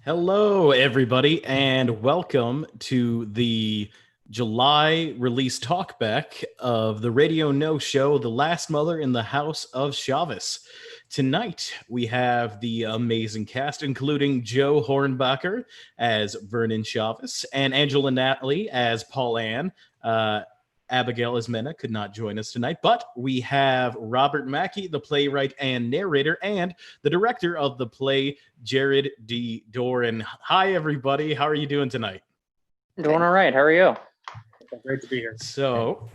Hello, everybody, and welcome to the July release talkback of the Radio No Show, The Last Mother in the House of Chavis. Tonight, we have the amazing cast, including Joe Hornbacher as Vernon Chavis and Angela Natalie as Paul Ann. Abigail Ismena could not join us tonight, but we have Robert Mackey, the playwright and narrator, and the director of the play, Jared D. Doran. Hi, everybody. How are you doing tonight? Doing all right. How are you? Great to be here. So,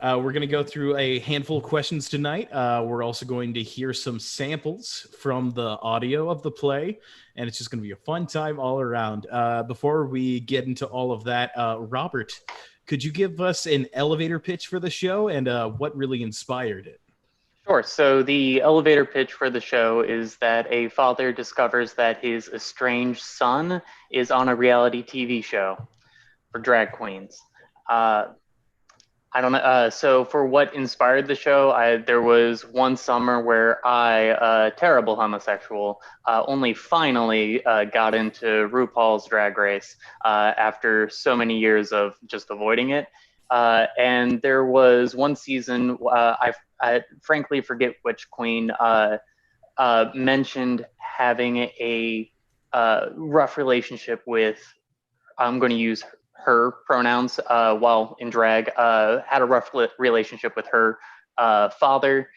we're going to go through a handful of questions tonight. We're also going to hear some samples from the audio of the play, and it's just going to be a fun time all around. Before we get into all of that, Robert, could you give us an elevator pitch for the show and what really inspired it? Sure. So the elevator pitch for the show is that a father discovers that his estranged son is on a reality TV show for drag queens. I don't know. So for what inspired the show, there was one summer where I, terrible homosexual, only finally got into RuPaul's Drag Race after so many years of just avoiding it. And there was one season, I frankly forget which queen mentioned having a rough relationship with, I'm going to use her pronouns while in drag, had a rough relationship with her father,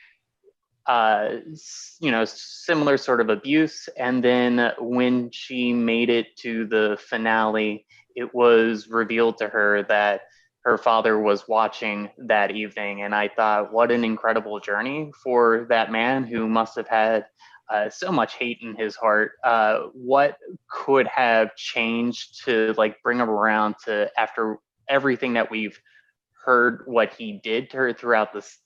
similar sort of abuse. And then when she made it to the finale, it was revealed to her that her father was watching that evening. And I thought, what an incredible journey for that man who must have had so much hate in his heart. What could have changed to bring him around to, after everything that we've heard, what he did to her throughout this,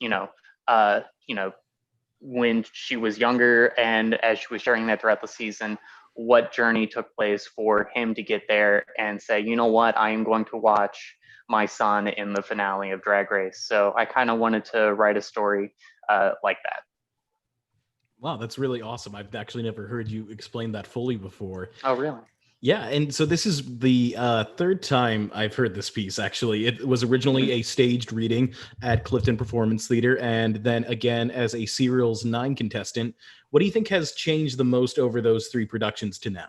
when she was younger and as she was sharing that throughout the season, what journey took place for him to get there and say, you know what, I am going to watch my son in the finale of Drag Race. So I kind of wanted to write a story like that. Wow, that's really awesome. I've actually never heard you explain that fully before. Oh, really? Yeah, and so this is the third time I've heard this piece, actually. It was originally a staged reading at Clifton Performance Theater, and then again as a Serials 9 contestant. What do you think has changed the most over those three productions to now?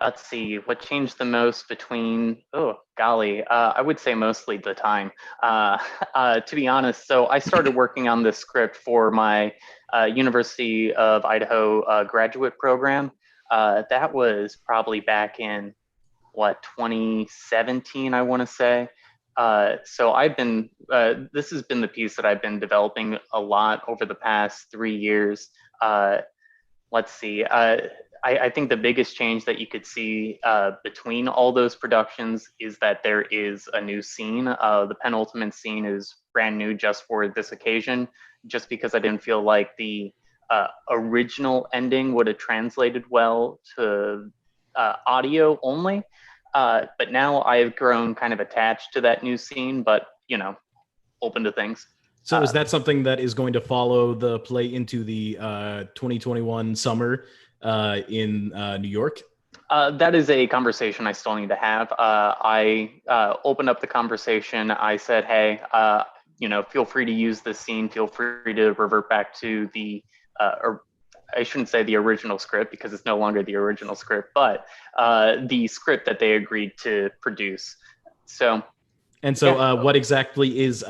Let's see, what changed the most between, I would say mostly the time. To be honest, so I started working on this script for my University of Idaho graduate program. That was probably back in, 2017, I want to say. So I've been, this has been the piece that I've been developing a lot over the past 3 years. Let's see. I think the biggest change that you could see between all those productions is that there is a new scene. The penultimate scene is brand new just for this occasion, just because I didn't feel like the original ending would have translated well to audio only. But now I've grown kind of attached to that new scene, but, open to things. So is that something that is going to follow the play into the 2021 summer in New York? That is a conversation I still need to have. I opened up the conversation. I said, hey, feel free to use this scene. Feel free to revert back to the, or I shouldn't say the original script because it's no longer the original script, but the script that they agreed to produce. So. And so yeah. What exactly is,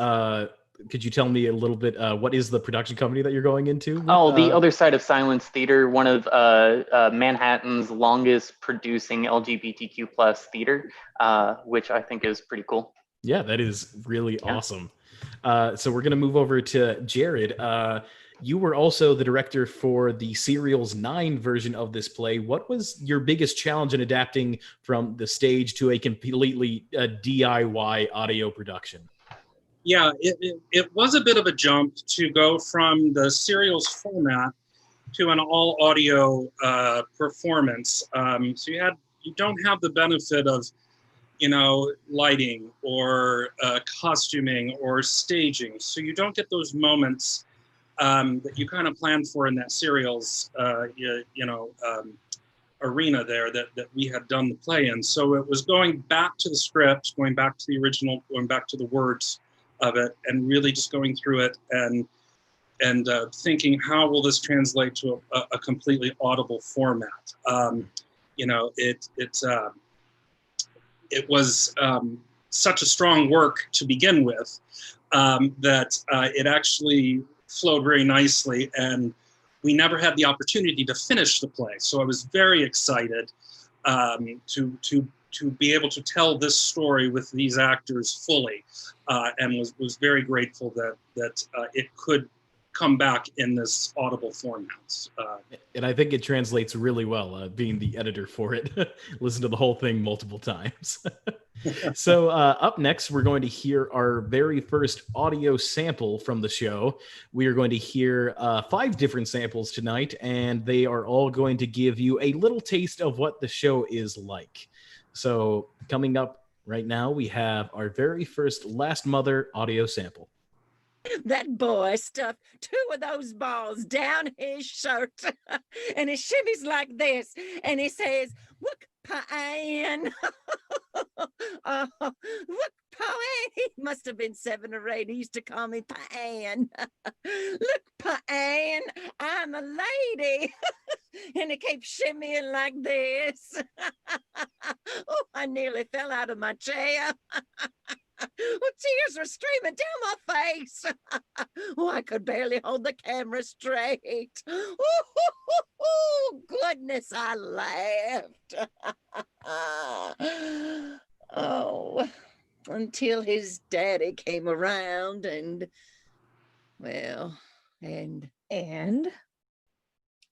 could you tell me a little bit, what is the production company that you're going into? The Other Side of Silence Theater, one of Manhattan's longest producing LGBTQ plus theater, which I think is pretty cool. Yeah, that is really awesome. So we're going to move over to Jared. You were also the director for the Serials 9 version of this play. What was your biggest challenge in adapting from the stage to a completely DIY audio production? Yeah, it was a bit of a jump to go from the Serials format to an all audio performance. So you don't have the benefit of, lighting or costuming or staging. So you don't get those moments that you kind of plan for in that Serials, arena there that we had done the play in. So it was going back to the script, going back to the original, going back to the words of it, and really just going through it and thinking, how will this translate to a completely audible format? You know, it was such a strong work to begin with that it actually flowed very nicely, and we never had the opportunity to finish the play. So I was very excited to be able to tell this story with these actors fully, and was very grateful that it could come back in this audible format. And I think it translates really well, being the editor for it. Listen to the whole thing multiple times. So up next, we're going to hear our very first audio sample from the show. We are going to hear 5 different samples tonight, and they are all going to give you a little taste of what the show is like. So coming up right now, we have our very first Last Mother audio sample. That boy stuffed 2 of those balls down his shirt and he shimmies like this and he says, "Look, Pine." Look, Pine. He must have been 7 or 8. He used to call me Pine. Look, Pine, I'm a lady. And he kept shimmying like this. Oh, I nearly fell out of my chair. Oh, tears were streaming down my face. Oh, I could barely hold the camera straight. Oh, goodness, I laughed. Oh, until his daddy came around and, well, and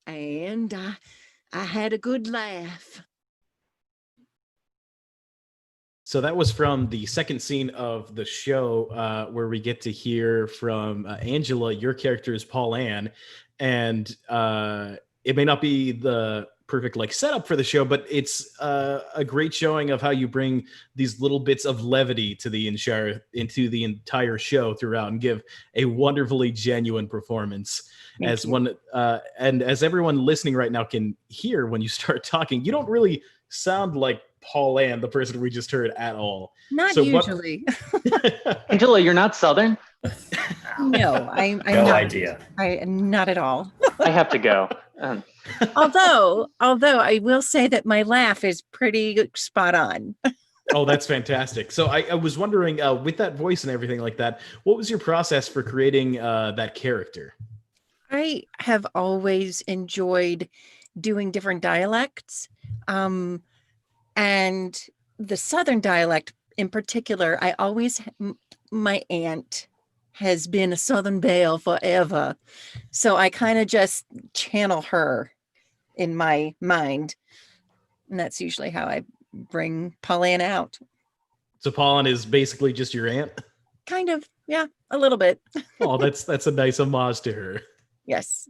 I had a good laugh. So that was from the second scene of the show, where we get to hear from Angela. Your character is Paul Ann, and it may not be the perfect setup for the show, but it's a great showing of how you bring these little bits of levity to the entire show throughout, and give a wonderfully genuine performance. And as everyone listening right now can hear, when you start talking, you don't really sound like Paul Ann, the person we just heard, at all. Not usually. Angela, you're not Southern? No, I'm no not. idea. Not at all. I have to go. Although I will say that my laugh is pretty spot on. Oh, that's fantastic. So I was wondering, with that voice and everything like that, what was your process for creating that character? I have always enjoyed doing different dialects. And the Southern dialect in particular, my aunt has been a Southern belle forever. So I kind of just channel her in my mind. And that's usually how I bring Pauline out. So Pauline is basically just your aunt? Kind of, yeah, a little bit. Oh, that's a nice homage to her. Yes.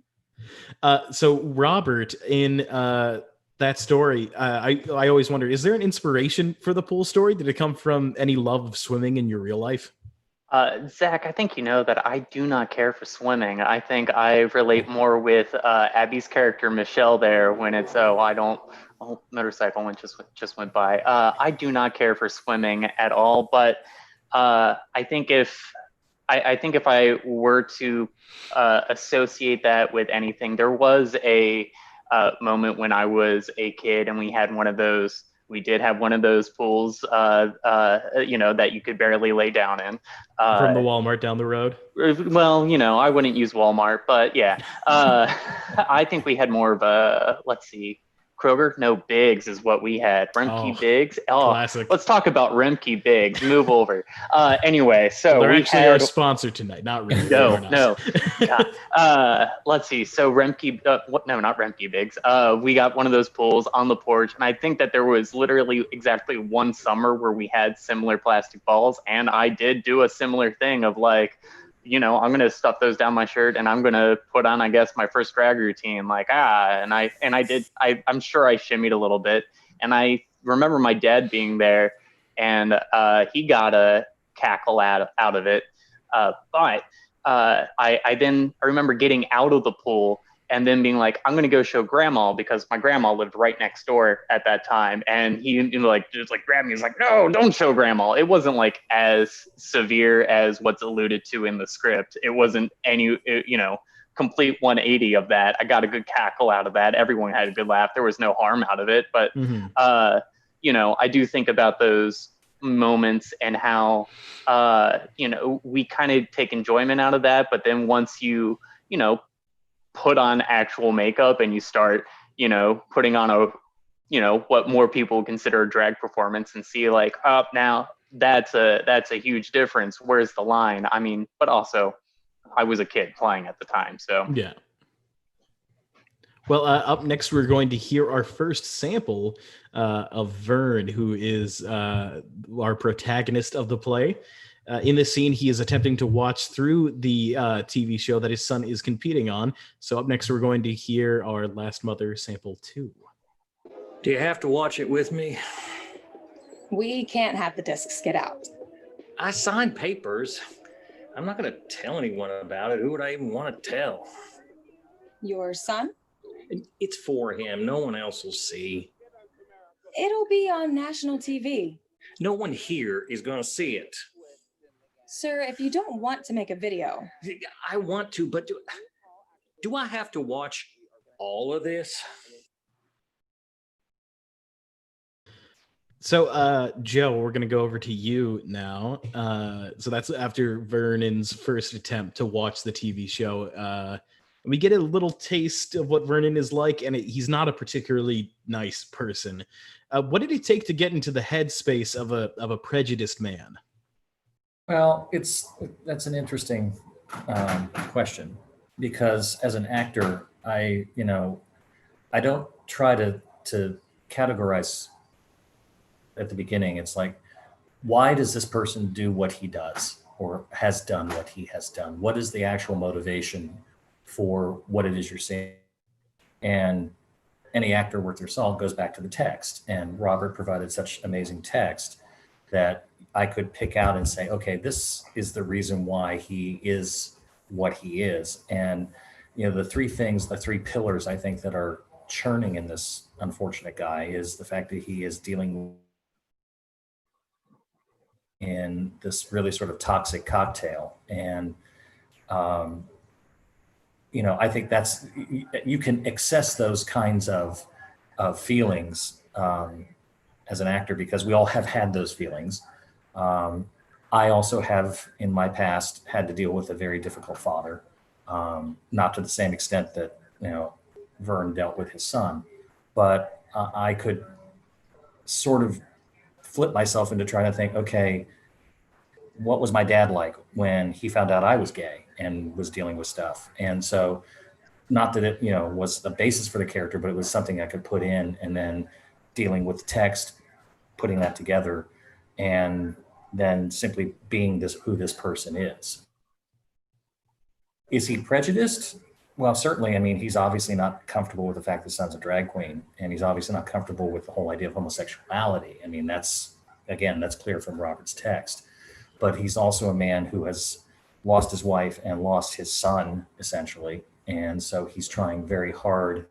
So Robert, in that story, I always wonder, is there an inspiration for the pool story? Did it come from any love of swimming in your real life? Zach, I think you know that I do not care for swimming. I think I relate more with Abby's character Michelle there, when it's motorcycle one just went by. I do not care for swimming at all, but I think if I were to associate that with anything, there was a moment when I was a kid and we did have one of those pools, that you could barely lay down in. From the Walmart down the road? Well, I wouldn't use Walmart, but yeah. I think we had more of a, Kroger? No, Biggs is what we had. Remke Biggs. Oh, classic. Let's talk about Remke Biggs. Move over. Anyway, so they're actually our sponsor tonight, not really. No. Let's see. So Remke, not Remke Biggs. We got one of those pools on the porch, and I think that there was literally exactly one summer where we had similar plastic balls, and I did do a similar thing of I'm going to stuff those down my shirt and I'm going to put on, I guess, my first drag routine. I'm sure I shimmied a little bit. And I remember my dad being there and he got a cackle out of it. But I remember getting out of the pool and then being like, I'm going to go show grandma, because my grandma lived right next door at that time. And he like just like grabbed me. He's like, no, don't show grandma. It wasn't like as severe as what's alluded to in the script. It wasn't any, complete 180 of that. I got a good cackle out of that. Everyone had a good laugh. There was no harm out of it. But, I do think about those moments and how, we kind of take enjoyment out of that. But then once you put on actual makeup and you start, putting on what more people consider a drag performance, and see like, oh, now that's a huge difference. Where's the line? I mean, but also I was a kid playing at the time. So yeah. Well, up next, we're going to hear our first sample of Vern, who is our protagonist of the play. In this scene, he is attempting to watch through the TV show that his son is competing on. So up next, we're going to hear our Last Mother sample 2. Do you have to watch it with me? We can't have the discs get out. I signed papers. I'm not going to tell anyone about it. Who would I even want to tell? Your son? It's for him. No one else will see. It'll be on national TV. No one here is going to see it. Sir, if you don't want to make a video. I want to, but do I have to watch all of this? So, Joe, we're going to go over to you now. So that's after Vernon's first attempt to watch the TV show. We get a little taste of what Vernon is like, and he's not a particularly nice person. What did it take to get into the headspace of a prejudiced man? Well, that's an interesting question, because as an actor, I don't try to categorize at the beginning. It's like, why does this person do what he does or has done what he has done? What is the actual motivation for what it is you're saying? And any actor worth their salt goes back to the text. And Robert provided such amazing text that I could pick out and say, okay, this is the reason why he is what he is. And, the three pillars I think that are churning in this unfortunate guy is the fact that he is dealing in this really sort of toxic cocktail. And, I think that's, you can access those kinds of feelings as an actor, because we all have had those feelings. I also have, in my past, had to deal with a very difficult father, not to the same extent that, Vern dealt with his son, but I could sort of flip myself into trying to think, okay, what was my dad like when he found out I was gay and was dealing with stuff? And so, not that it, was the basis for the character, but it was something I could put in, and then dealing with the text, putting that together, and then simply being who this person is. Is he prejudiced? Well, certainly. I mean, he's obviously not comfortable with the fact that his son's a drag queen, and he's obviously not comfortable with the whole idea of homosexuality. I mean, that's clear from Robert's text. But he's also a man who has lost his wife and lost his son, essentially. And so he's trying very hard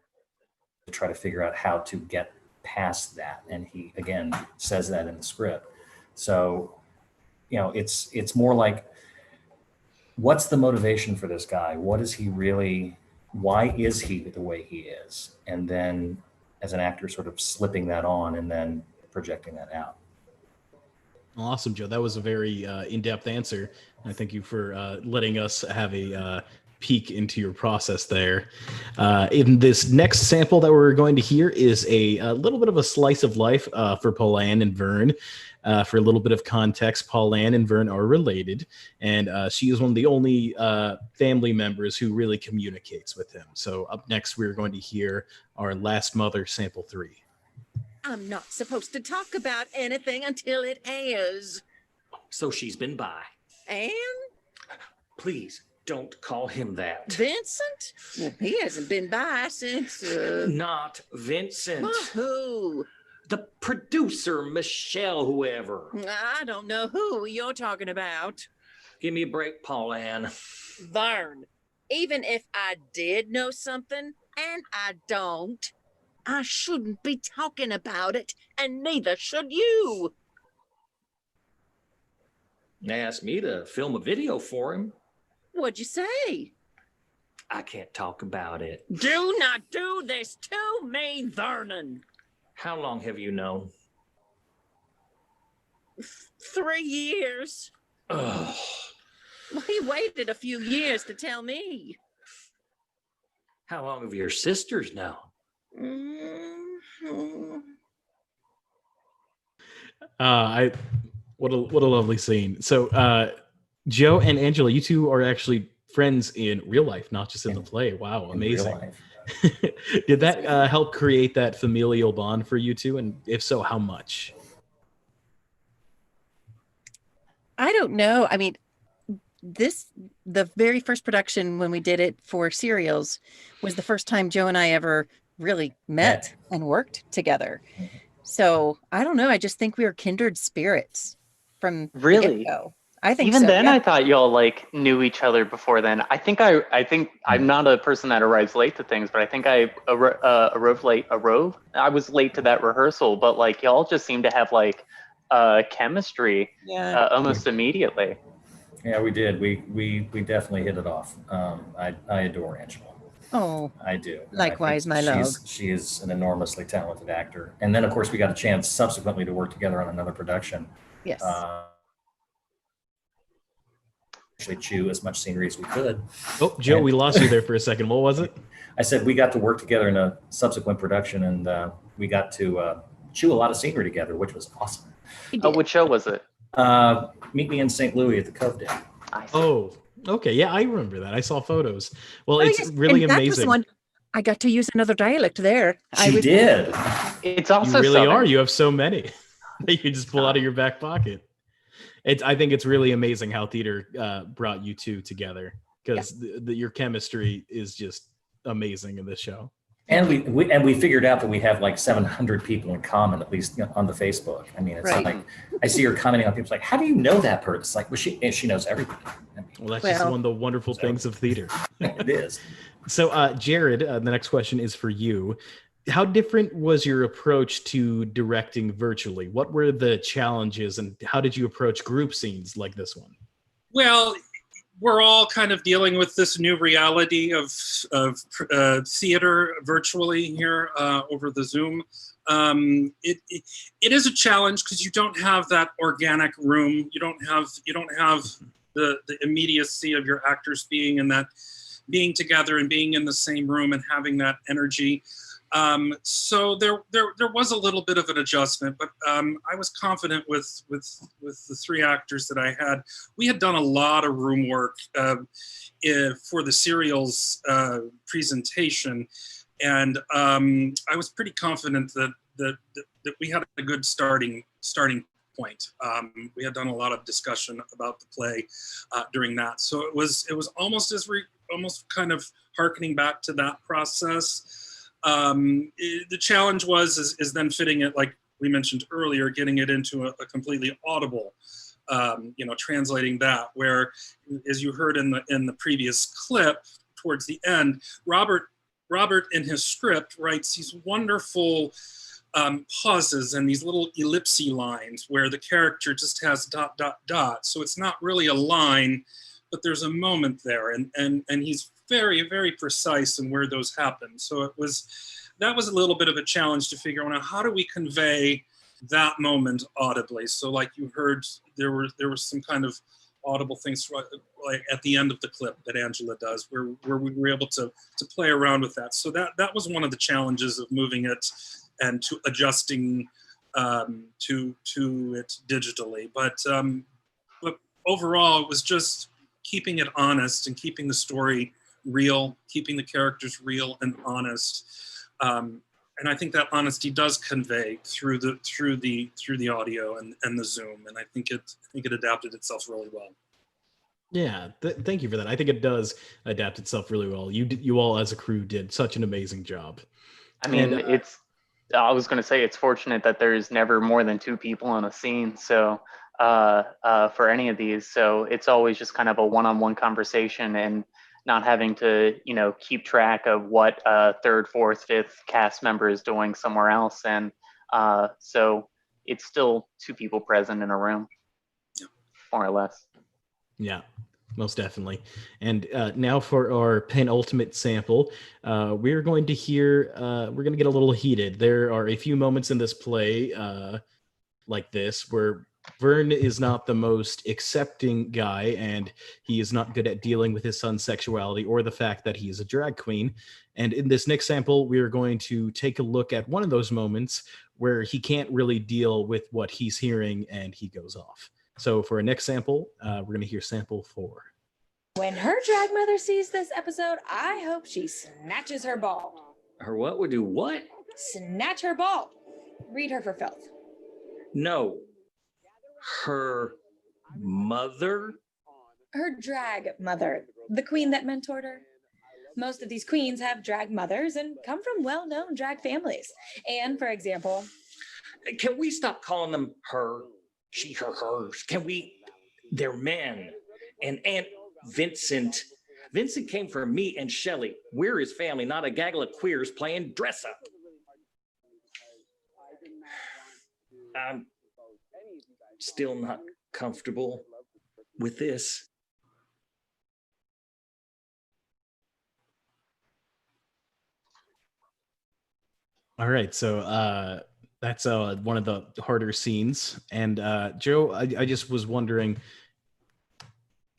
to try to figure out how to get past that. And he, again, says that in the script. So, it's more like, what's the motivation for this guy? What is he really, why is he the way he is? And then as an actor, sort of slipping that on and then projecting that out. Awesome, Joe. That was a very in-depth answer. I thank you for letting us have a peek into your process there. In this next sample that we're going to hear is a little bit of a slice of life for Pauline and Vern. For a little bit of context, Pauline and Vern are related, and she is one of the only family members who really communicates with him. So up next, we're going to hear our Last Mother sample 3. I'm not supposed to talk about anything until it airs. So she's been by. And Please don't call him that. Vincent? Well, he hasn't been by since... Not Vincent. Well, who? The producer, Michelle, whoever. I don't know who you're talking about. Give me a break, Paul Ann. Vern. Even if I did know something, and I don't, I shouldn't be talking about it, and neither should you. They asked me to film a video for him. What'd you say? I can't talk about it. Do not do this to me, Vernon. How long have you known? 3 years. Ugh. Well, he waited a few years to tell me. How long have your sisters known? Mhm. What a lovely scene. So Joe and Angela, you two are actually friends in real life, not just in the play. Wow, In real amazing. life. Did that help create that familial bond for you two? And if so, how much? I don't know. I mean, the very first production when we did it for serials was the first time Joe and I ever really met and worked together. So I don't know. I just think we were kindred spirits from the Really? get-go. I think Even so, then, yeah. I thought y'all like knew each other before then. I think I'm not a person that arrives late to things, but I think I arrived late. I was late to that rehearsal, but like y'all just seem to have like chemistry almost immediately. Yeah, we did. We definitely hit it off. I adore Angela. Oh, I do. likewise, I think my love. She is an enormously talented actor. And then, of course, we got a chance subsequently to work together on another production. Yes. Actually chew as much scenery as we could. Oh, Joe, we lost you there for a second. What was it? I said we got to work together in a subsequent production, and we got to chew a lot of scenery together, which was awesome. What show was it? Meet me in St. Louis at the Cove Den. Oh, okay. Yeah, I remember that. I saw photos. Well, Oh, it's yes, really and that was the amazing. one I got to use another dialect there. She did. It's You also really Southern. are. You have so many that you just pull out of your back pocket. I think it's really amazing how theater brought you two together, because your chemistry is just amazing in this show. And we figured out that we have like 700 people in common, at least on the Facebook. I mean, it's Right. like I see her commenting on people's like, "How do you know that person?" It's like, well, she knows everybody. I mean, Well, that's just one of the wonderful things of theater. it is. So, Jared, the next question is for you. How different was your approach to directing virtually? What were the challenges, and how did you approach group scenes like this one? Well, we're all kind of dealing with this new reality of theater virtually here over the Zoom. It is a challenge because you don't have that organic room. You don't have the immediacy of your actors being together and being in the same room and having that energy. So there was a little bit of an adjustment, but I was confident with the three actors that I had. We had done a lot of room work for the serials presentation, and I was pretty confident that we had a good starting point. We had done a lot of discussion about the play during that, so it was almost almost kind of hearkening back to that process. The challenge is then fitting it, like we mentioned earlier, getting it into a completely audible, translating that, where, as you heard in the previous clip towards the end, Robert in his script writes these wonderful pauses and these little ellipse lines where the character just has ... So it's not really a line, but there's a moment there, and he's very, very precise in where those happen. So that was a little bit of a challenge to figure out how do we convey that moment audibly. So like you heard, there were some kind of audible things like at the end of the clip that Angela does, where we were able to play around with that. So that was one of the challenges of moving it and to adjusting to it digitally. But overall, it was just keeping it honest and keeping the story real, keeping the characters real and honest, and I think that honesty does convey through the audio and the Zoom, and I think it adapted itself really well. Yeah, thank you for that. I think it does adapt itself really well. You all as a crew did such an amazing job. I mean, I was going to say it's fortunate that there's never more than two people on a scene. So for any of these, so it's always just kind of a one-on-one conversation, and not having to, keep track of what third, fourth, fifth cast member is doing somewhere else. And so it's still two people present in a room, more or less. Yeah, most definitely. And now for our penultimate sample, we're going to hear, we're going to get a little heated. There are a few moments in this play like this where Vern is not the most accepting guy, and he is not good at dealing with his son's sexuality or the fact that he is a drag queen. And in this next sample, we are going to take a look at one of those moments where he can't really deal with what he's hearing and he goes off. So for our next sample, we're going to hear sample 4. When her drag mother sees this episode, I hope she snatches her ball. Her what would do what? Snatch her ball. Read her for filth. No. Her mother? Her drag mother, the queen that mentored her. Most of these queens have drag mothers and come from well-known drag families. And for example, Can we stop calling them her, she, her, hers? Can we? They're men. And Aunt Vincent. Vincent came from me and Shelley. We're his family, not a gaggle of queers playing dress up. I'm still not comfortable with this. All right, so that's one of the harder scenes. And Joe, I just was wondering,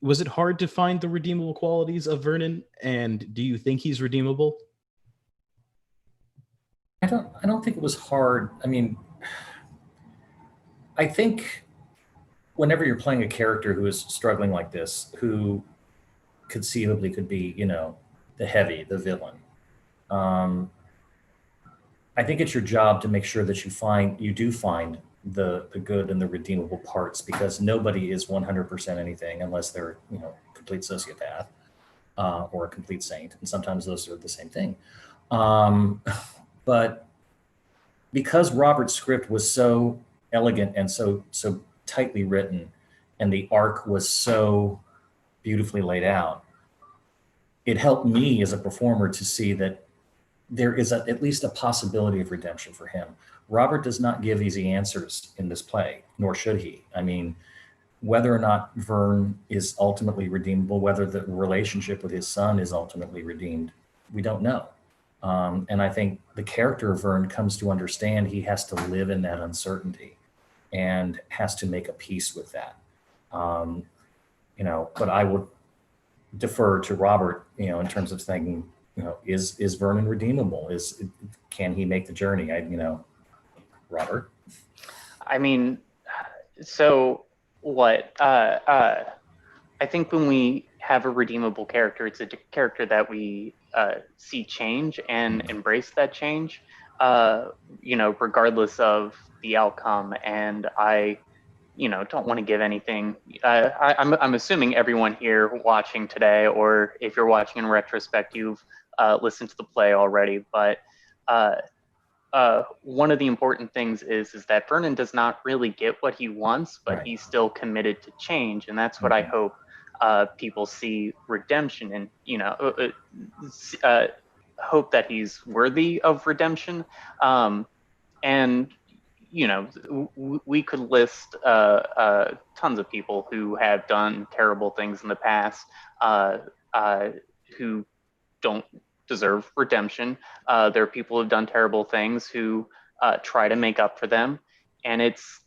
was it hard to find the redeemable qualities of Vernon? And do you think he's redeemable? I don't think it was hard. I mean, I think whenever you're playing a character who is struggling like this, who conceivably could be, the heavy, the villain, I think it's your job to make sure that you do find the good and the redeemable parts, because nobody is 100% anything unless they're, complete sociopath or a complete saint. And sometimes those are the same thing. But because Robert's script was so elegant and so tightly written, and the arc was so beautifully laid out, it helped me as a performer to see that there is at least a possibility of redemption for him. Robert does not give easy answers in this play, nor should he. I mean, whether or not Vern is ultimately redeemable, whether the relationship with his son is ultimately redeemed, we don't know. And I think the character of Vern comes to understand he has to live in that uncertainty and has to make a peace with that. But I would defer to Robert, in terms of thinking, is Vernon redeemable? Can he make the journey? Robert? I mean, so what? I think when we have a redeemable character, it's a character that we see change and embrace that change, regardless of the outcome. And I, don't want to give anything. I'm assuming everyone here watching today, or if you're watching in retrospect, you've listened to the play already. But one of the important things is that Vernon does not really get what he wants, but Right. he's still committed to change, and that's what I hope people see redemption and hope that he's worthy of redemption. And we could list tons of people who have done terrible things in the past, who don't deserve redemption. There are people who've done terrible things who try to make up for them, and it's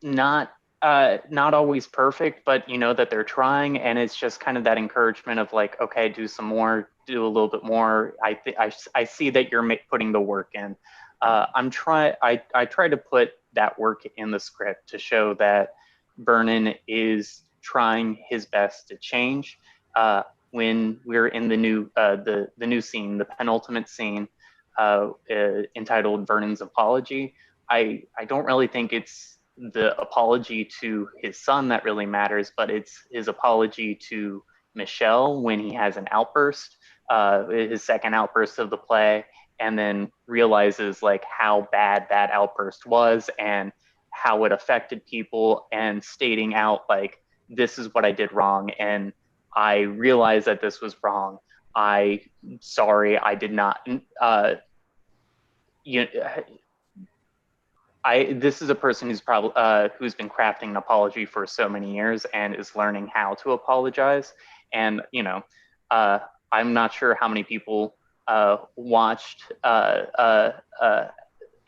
not always perfect, but that they're trying, and it's just kind of that encouragement of like, okay, do some more, do a little bit more. I see that you're putting the work in. I try to put that work in the script to show that Vernon is trying his best to change. When we're in the new scene, the penultimate scene, entitled Vernon's Apology, I don't really think it's the apology to his son that really matters, but it's his apology to Michelle when he has an outburst, his second outburst of the play, and then realizes like how bad that outburst was and how it affected people, and stating out like, this is what I did wrong, and I realize that this was wrong. Sorry, I did not. This is a person who's probably who's been crafting an apology for so many years and is learning how to apologize. And I'm not sure how many people watched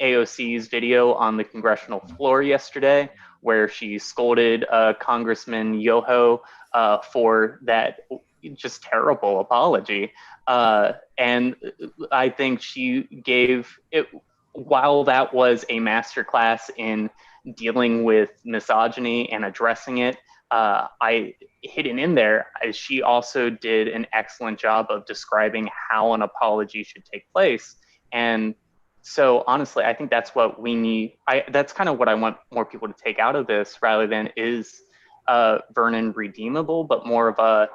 AOC's video on the congressional floor yesterday, where she scolded Congressman Yoho for that just terrible apology. And I think she gave it, while that was a masterclass in dealing with misogyny and addressing it, hidden in there, she also did an excellent job of describing how an apology should take place. And so honestly, I think that's what we need. That's kind of what I want more people to take out of this, rather than is Vernon redeemable, but more of a,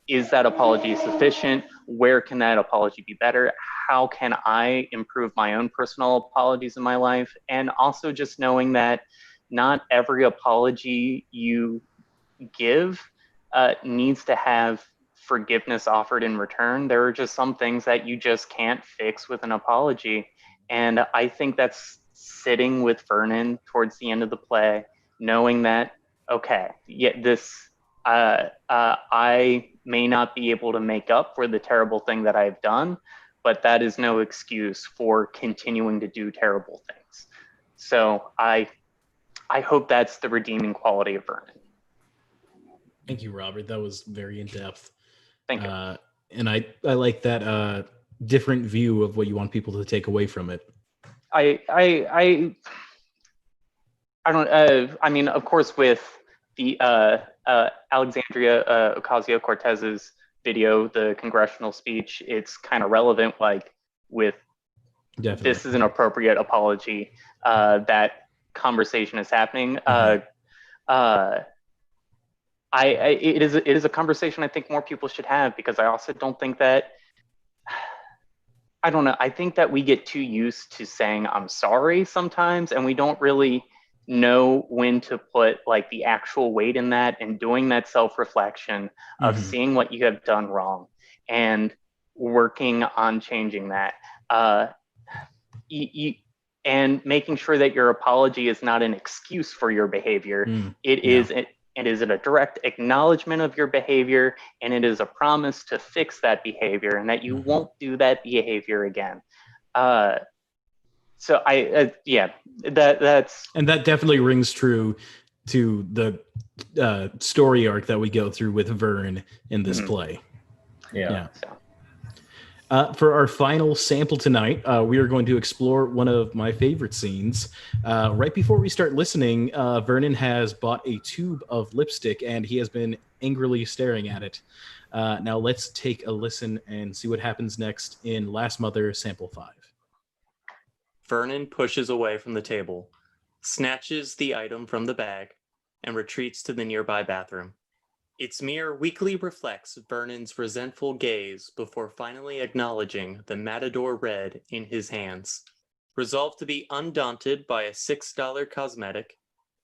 is that apology sufficient? Where can that apology be better? How can I improve my own personal apologies in my life? And also just knowing that not every apology you give needs to have forgiveness offered in return. There are just some things that you just can't fix with an apology. And I think that's sitting with Vernon towards the end of the play, knowing that, okay, I may not be able to make up for the terrible thing that I've done, but that is no excuse for continuing to do terrible things. So I hope that's the redeeming quality of Vernon. Thank you, Robert. That was very in-depth. Thank you. And I like that different view of what you want people to take away from it. I don't. I mean, of course, with the Alexandria Ocasio-Cortez's video, the congressional speech, it's kind of relevant. Like with Definitely. This is an appropriate apology. That conversation is happening. It is a conversation I think more people should have, because I also don't think that, I don't know, I think that we get too used to saying I'm sorry sometimes, and we don't really know when to put like the actual weight in that, and doing that self-reflection of seeing what you have done wrong and working on changing that. And making sure that your apology is not an excuse for your behavior. It is a direct acknowledgement of your behavior, and it is a promise to fix that behavior and that you won't do that behavior again. So that's... And that definitely rings true to the story arc that we go through with Vern in this play. Yeah. For our final sample tonight, we are going to explore one of my favorite scenes. Right before we start listening, Vernon has bought a tube of lipstick, and he has been angrily staring at it. Now let's take a listen and see what happens next in Last Mother Sample 5. Vernon pushes away from the table, snatches the item from the bag, and retreats to the nearby bathroom. Its mirror weakly reflects Vernon's resentful gaze before finally acknowledging the Matador Red in his hands. Resolved to be undaunted by a $6 cosmetic,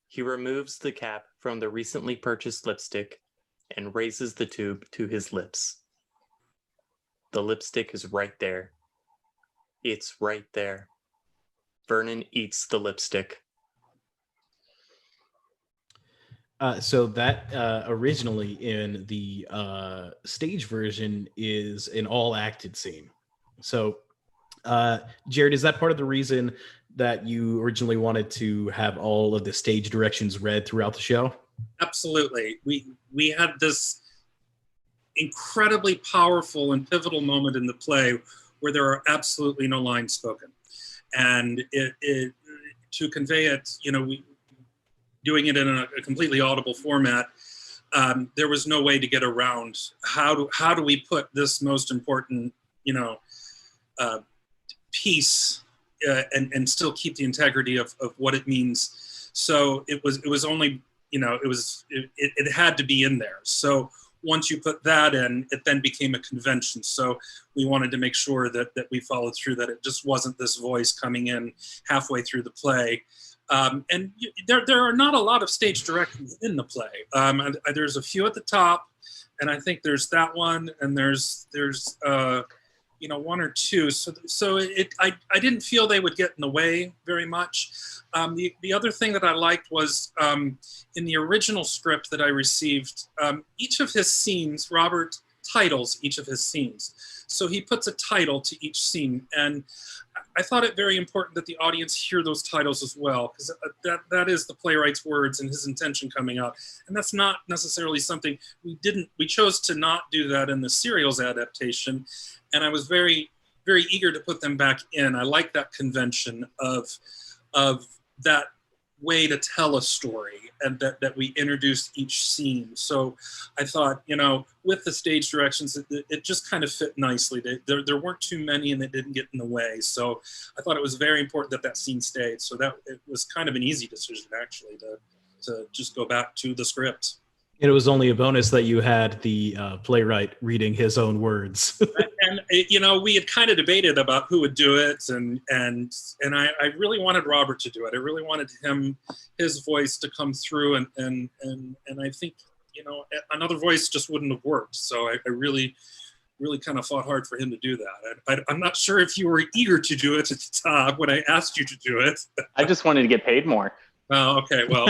he removes the cap from the recently purchased lipstick and raises the tube to his lips. The lipstick is right there. It's right there. Vernon eats the lipstick. So that originally in the stage version is an all-acted scene. So, Jared, is that part of the reason that you originally wanted to have all of the stage directions read throughout the show? Absolutely. We had this incredibly powerful and pivotal moment in the play where there are absolutely no lines spoken. And it to convey it, doing it in a completely audible format, there was no way to get around how do we put this most important, piece and still keep the integrity of what it means. So it was only, it had to be in there. So once you put that in, it then became a convention. So we wanted to make sure that we followed through, that it just wasn't this voice coming in halfway through the play. There are not a lot of stage directions in the play. There's a few at the top, and I think there's that one, and there's one or two. So I didn't feel they would get in the way very much. The other thing that I liked was in the original script that I received, each of his scenes, Robert titles each of his scenes. So he puts a title to each scene, and I thought it very important that the audience hear those titles as well, because that is the playwright's words and his intention coming out. And that's not necessarily something we chose to not do that in the serials adaptation. And I was very, very eager to put them back in. I like that convention of that way to tell a story, and that we introduced each scene. So I thought, with the stage directions, it just kind of fit nicely. There weren't too many, and they didn't get in the way. So I thought it was very important that scene stayed. So that it was kind of an easy decision, actually, to just go back to the script. And it was only a bonus that you had the playwright reading his own words. And we had kind of debated about who would do it, and I really wanted Robert to do it. I really wanted his voice to come through, and I think another voice just wouldn't have worked. So I really kind of fought hard for him to do that. I'm not sure if you were eager to do it at the top when I asked you to do it. I just wanted to get paid more. Oh, okay, well.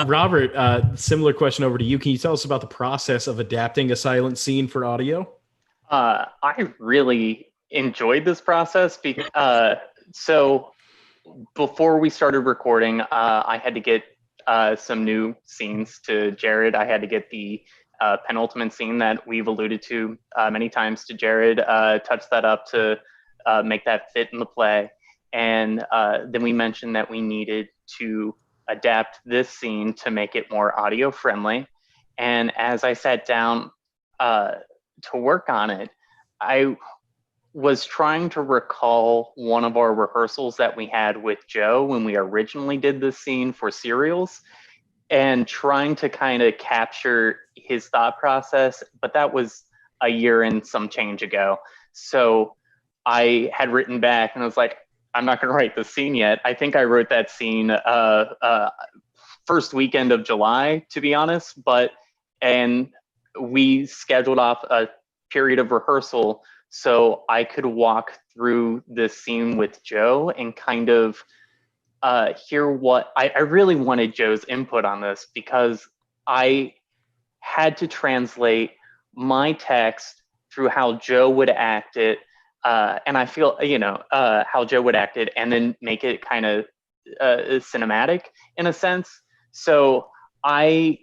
Robert, similar question over to you. Can you tell us about the process of adapting a silent scene for audio? I really enjoyed this process. So before we started recording, I had to get some new scenes to Jared. I had to get the penultimate scene that we've alluded to many times to Jared, touch that up to make that fit in the play. And then we mentioned that we needed to adapt this scene to make it more audio friendly. And as I sat down to work on it, I was trying to recall one of our rehearsals that we had with Joe when we originally did this scene for serials, and trying to kind of capture his thought process, but that was a year and some change ago. So I had written back and I was like, I'm not going to write the scene yet. I think I wrote that scene first weekend of July, to be honest. And we scheduled off a period of rehearsal so I could walk through this scene with Joe and kind of hear what I really wanted Joe's input on this, because I had to translate my text through how Joe would act it. And I feel, how Joe would act it, and then make it kind of cinematic in a sense. So our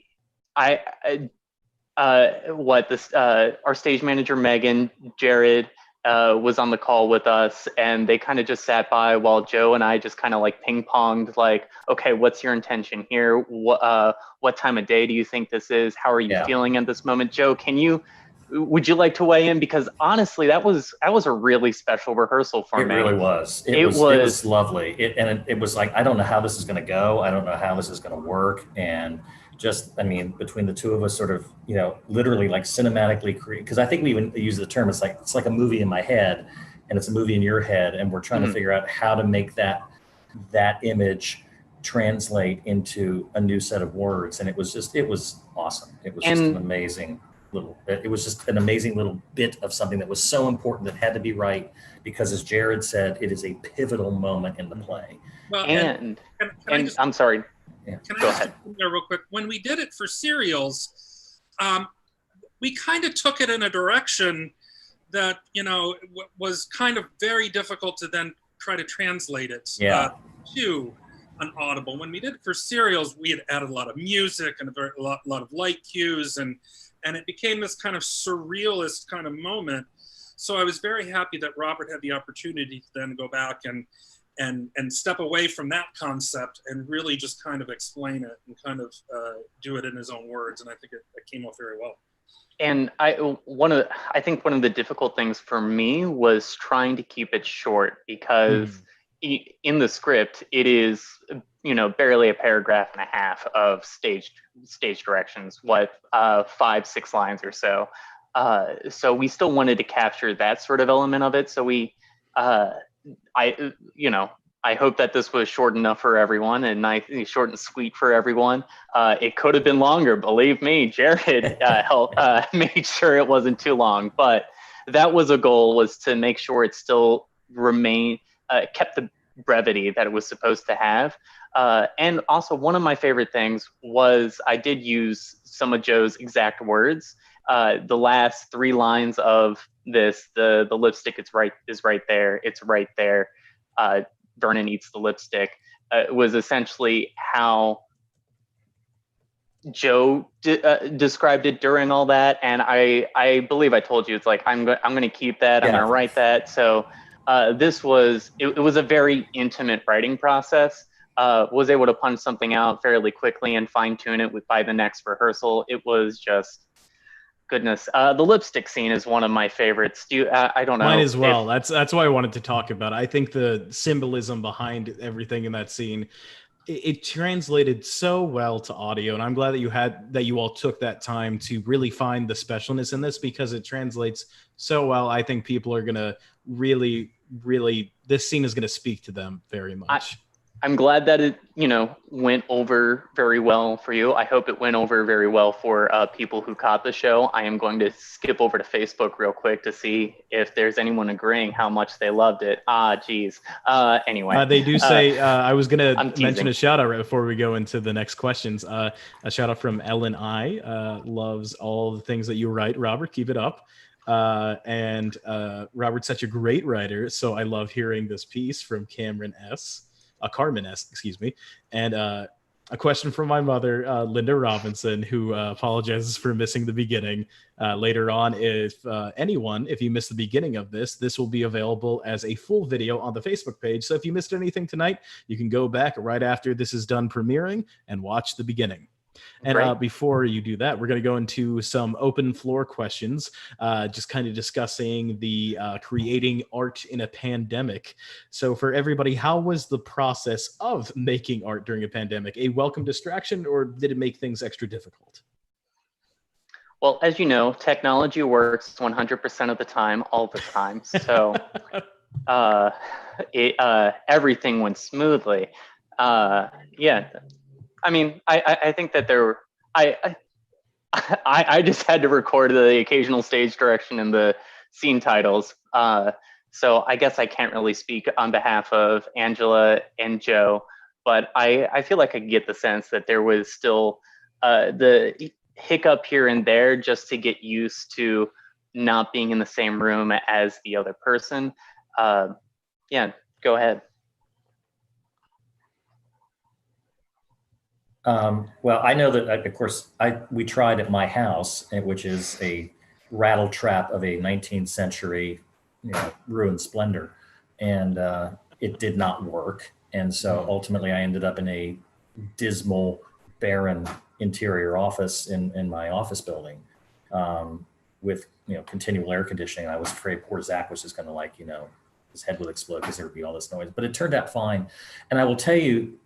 stage manager, Megan, Jared, was on the call with us, and they kind of just sat by while Joe and I just kind of like ping ponged, like, okay, what's your intention here? What time of day do you think this is? How are you feeling at this moment? Joe, would you like to weigh in? Because honestly, that was a really special rehearsal for me. It really was. It was lovely. It was like, I don't know how this is going to go. I don't know how this is going to work. And between the two of us, sort of, literally like cinematically create. Because I think we even use the term. It's like a movie in my head, and it's a movie in your head, and we're trying to figure out how to make that image translate into a new set of words. And it was awesome. It was just an amazing little bit of something that was so important that had to be right, because as Jared said, it is a pivotal moment in the play. Well, I'm sorry. Yeah. Go ahead. There real quick. When we did it for serials, we kind of took it in a direction that, was kind of very difficult to then try to translate it to an audible. When we did it for serials, we had added a lot of music and a lot of light cues, and it became this kind of surrealist kind of moment. So I was very happy that Robert had the opportunity to then go back and step away from that concept and really just kind of explain it and kind of do it in his own words. And I think it came off very well. And I think one of the difficult things for me was trying to keep it short, because in the script, it is, barely a paragraph and a half of stage directions, 5-6 lines or so. So we still wanted to capture that sort of element of it. So I hope that this was short enough for everyone and nice, short and sweet for everyone. It could have been longer, believe me. Jared made sure it wasn't too long, but that was a goal, was to make sure it still kept the brevity that it was supposed to have. And also, one of my favorite things was I did use some of Joe's exact words. The last 3 lines of this, the lipstick is right there. It's right there. Vernon eats the lipstick, was essentially how Joe described it during all that. And I believe I told you, it's like, I'm going to keep that. I'm going to write that. So this was, it was a very intimate writing process. Was able to punch something out fairly quickly and fine tune it by the next rehearsal. It was just, goodness. The lipstick scene is one of my favorites. I don't know. Mine as well. That's why I wanted to talk about it. I think the symbolism behind everything in that scene, it translated so well to audio, and I'm glad that you all took that time to really find the specialness in this, because it translates so well. I think people are gonna really, this scene is gonna speak to them very much. I'm glad that it, went over very well for you. I hope it went over very well for people who caught the show. I am going to skip over to Facebook real quick to see if there's anyone agreeing how much they loved it. Geez. Anyway. They do say, I was going to mention a shout out right before we go into the next questions. A shout out from Ellen I. Loves all the things that you write. Robert, keep it up. And Robert's such a great writer, so I love hearing this piece from Carmen S., excuse me. And a question from my mother, Linda Robinson, who apologizes for missing the beginning. Later on, if you missed the beginning of this will be available as a full video on the Facebook page. So if you missed anything tonight, you can go back right after this is done premiering and watch the beginning. And before you do that, we're going to go into some open floor questions, just kind of discussing the creating art in a pandemic. So for everybody, how was the process of making art during a pandemic? A welcome distraction, or did it make things extra difficult? Well, as you know, technology works 100% of the time, all the time. So everything went smoothly. Yeah. I mean, I think that I just had to record the occasional stage direction and the scene titles. So I guess I can't really speak on behalf of Angela and Joe, but I feel like I get the sense that there was still the hiccup here and there just to get used to not being in the same room as the other person. Yeah, go ahead. Well, I know that, of course, we tried at my house, which is a rattle trap of a 19th century, ruined splendor, and it did not work. And so ultimately, I ended up in a dismal, barren interior office in my office building, with continual air conditioning. I was afraid poor Zach was just going to his head would explode because there would be all this noise. But it turned out fine. And I will tell you,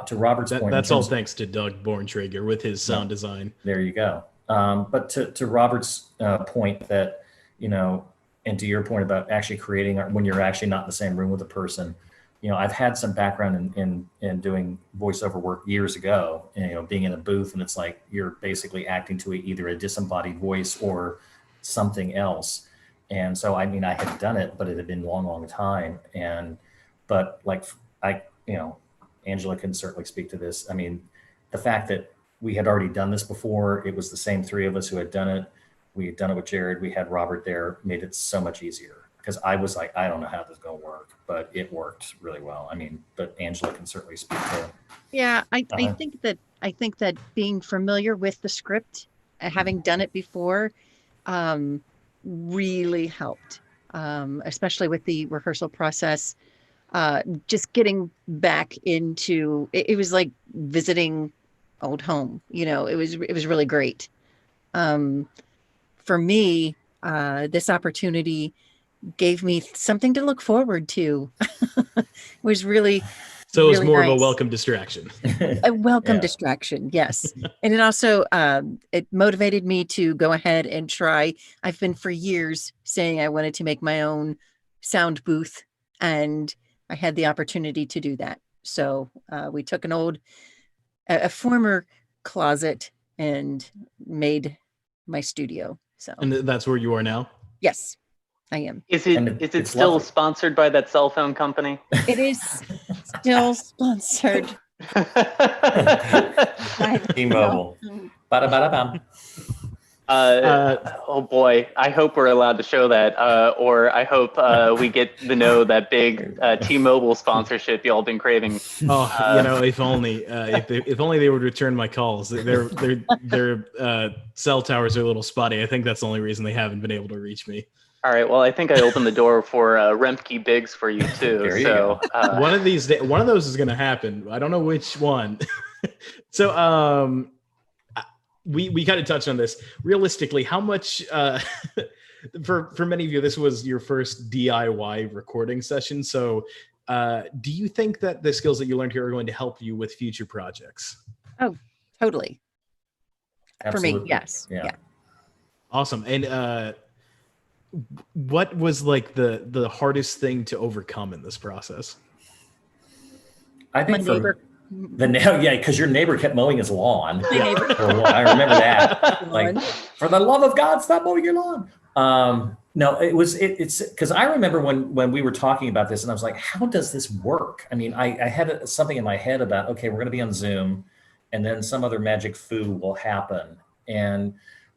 to Robert's point, that's all thanks to Doug Borntrager with his sound design. There you go. But to Robert's point that, and to your point about actually creating art when you're actually not in the same room with a person, I've had some background in doing voiceover work years ago, and, being in a booth, and it's like you're basically acting to either a disembodied voice or something else. And so, I mean, I had done it, but it had been a long, long time. But Angela can certainly speak to this. I mean, the fact that we had already done this before, it was the same 3 of us who had done it. We had done it with Jared. We had Robert there, made it so much easier, because I was like, I don't know how this is going to work, but it worked really well. I mean, but Angela can certainly speak to. Yeah, I think that being familiar with the script, having done it before, really helped, especially with the rehearsal process. Just getting back into it was like visiting old home. It was really great. For me, this opportunity gave me something to look forward to. It was really so it was really more nice. of a welcome distraction. A welcome distraction, yes. And it also it motivated me to go ahead and try. I've been for years saying I wanted to make my own sound booth, and I had the opportunity to do that. So we took a former closet and made my studio. So And that's where you are now? yes, I am. Is And it it's still lovely. sponsored by that cell phone company? It is still sponsored. T-Mobile. Ba-da-ba-da-bam. Oh boy, I hope we're allowed to show that, or I hope we get to know that big T-Mobile sponsorship y'all been craving. Oh, if only, if only they would return my calls. Their cell towers are a little spotty. I think that's the only reason they haven't been able to reach me. All right, well, I think I opened the door for Remke Biggs for you too. There you so One of these days, one of those is going to happen. I don't know which one. So, we kind of touched on this. Realistically, how much for many of you, this was your first DIY recording session. So, do you think that the skills that you learned here are going to help you with future projects? Oh, totally. Absolutely. For me, yes. Yeah. Awesome. And what was like the hardest thing to overcome in this process? I think My neighbor. because your neighbor kept mowing his lawn. My neighbor. I remember that. Like, for the love of God, stop mowing your lawn. No, it's because I remember when we were talking about this, and I was like, how does this work? I mean, I had something in my head about, okay, we're going to be on Zoom, and then some other magic foo will happen.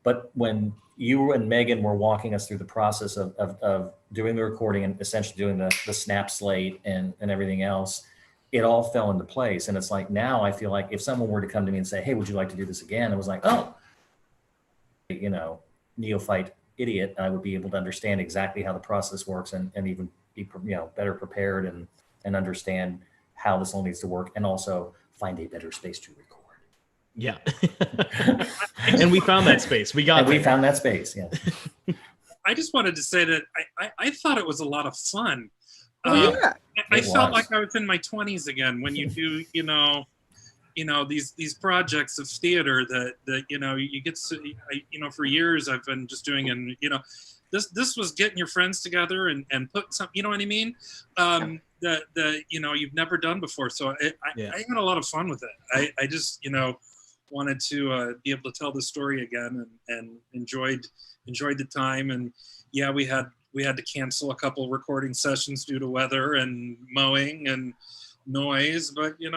But when you and Megan were walking us through the process of doing the recording and essentially doing the snap slate and everything else, it all fell into place. And it's like, now I feel like if someone were to come to me and say, hey, would you like to do this again? It was like, oh, neophyte idiot. I would be able to understand exactly how the process works and even be, better prepared and understand how this all needs to work, and also find a better space to record. Yeah. And we found that space. We found that space. Yeah. I just wanted to say that I thought it was a lot of fun. Yeah. I felt like I was in my 20s again when you do, these projects of theater that you get to, for years I've been just doing, and this was getting your friends together and putting some, you know what I mean, that you've never done before. So I had a lot of fun with it. I just wanted to be able to tell the story again and enjoyed the time. And yeah, we had to cancel a couple recording sessions due to weather and mowing and noise, but it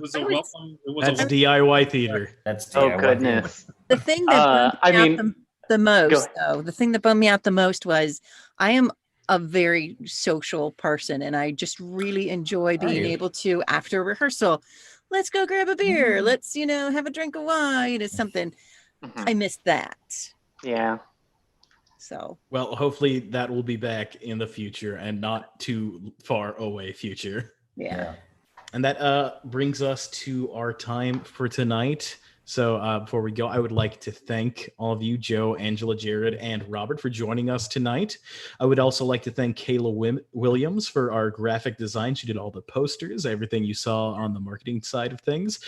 was a welcome. That's DIY theater. That's DIY goodness. The thing that the most, though, the thing that bummed me out the most was I am a very social person, and I just really enjoy being able to, after rehearsal, let's go grab a beer. Let's, have a drink of wine or something. I missed that. Yeah. So. Well, hopefully that will be back in the future and not too far away future. Yeah. And that brings us to our time for tonight. So before we go, I would like to thank all of you, Joe, Angela, Jared, and Robert, for joining us tonight. I would also like to thank Kayla Williams for our graphic design. She did all the posters, everything you saw on the marketing side of things.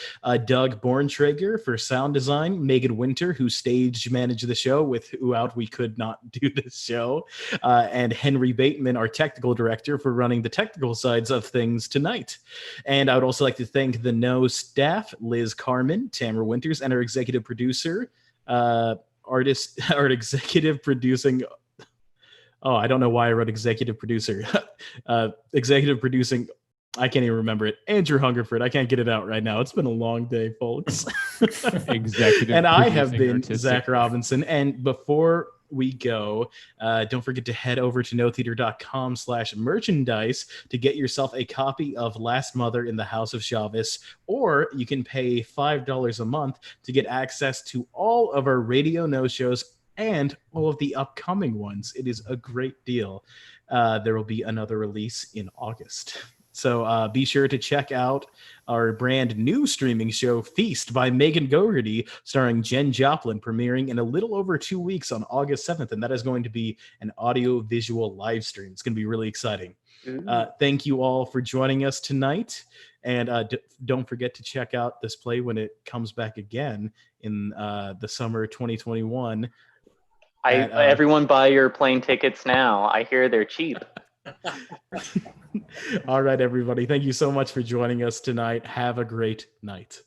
Doug Borntrager for sound design. Megan Winter, who stage managed the show, without we could not do this show. And Henry Bateman, our technical director, for running the technical sides of things tonight. And I would also like to thank the No staff, Liz Carmen, Tamara Winters, and our executive producer, art executive producing. Oh, I don't know why I wrote executive producer. Executive producing. I can't even remember it. Andrew Hungerford. I can't get it out right now. It's been a long day, folks. Executive. And I have been artistic. Zach Robinson. And before we go, don't forget to head over to notheater.com/merchandise to get yourself a copy of Last Mother in the House of Chavis, or you can pay $5 a month to get access to all of our Radio No shows and all of the upcoming ones. It is a great deal. There will be another release in August. So be sure to check out our brand new streaming show, Feast by Megan Gogarty, starring Jen Joplin, premiering in a little over 2 weeks on August 7th. And that is going to be an audio-visual live stream. It's going to be really exciting. Thank you all for joining us tonight. And don't forget to check out this play when it comes back again in the summer 2021. Everyone buy your plane tickets now. I hear they're cheap. All right, everybody. Thank you so much for joining us tonight. Have a great night.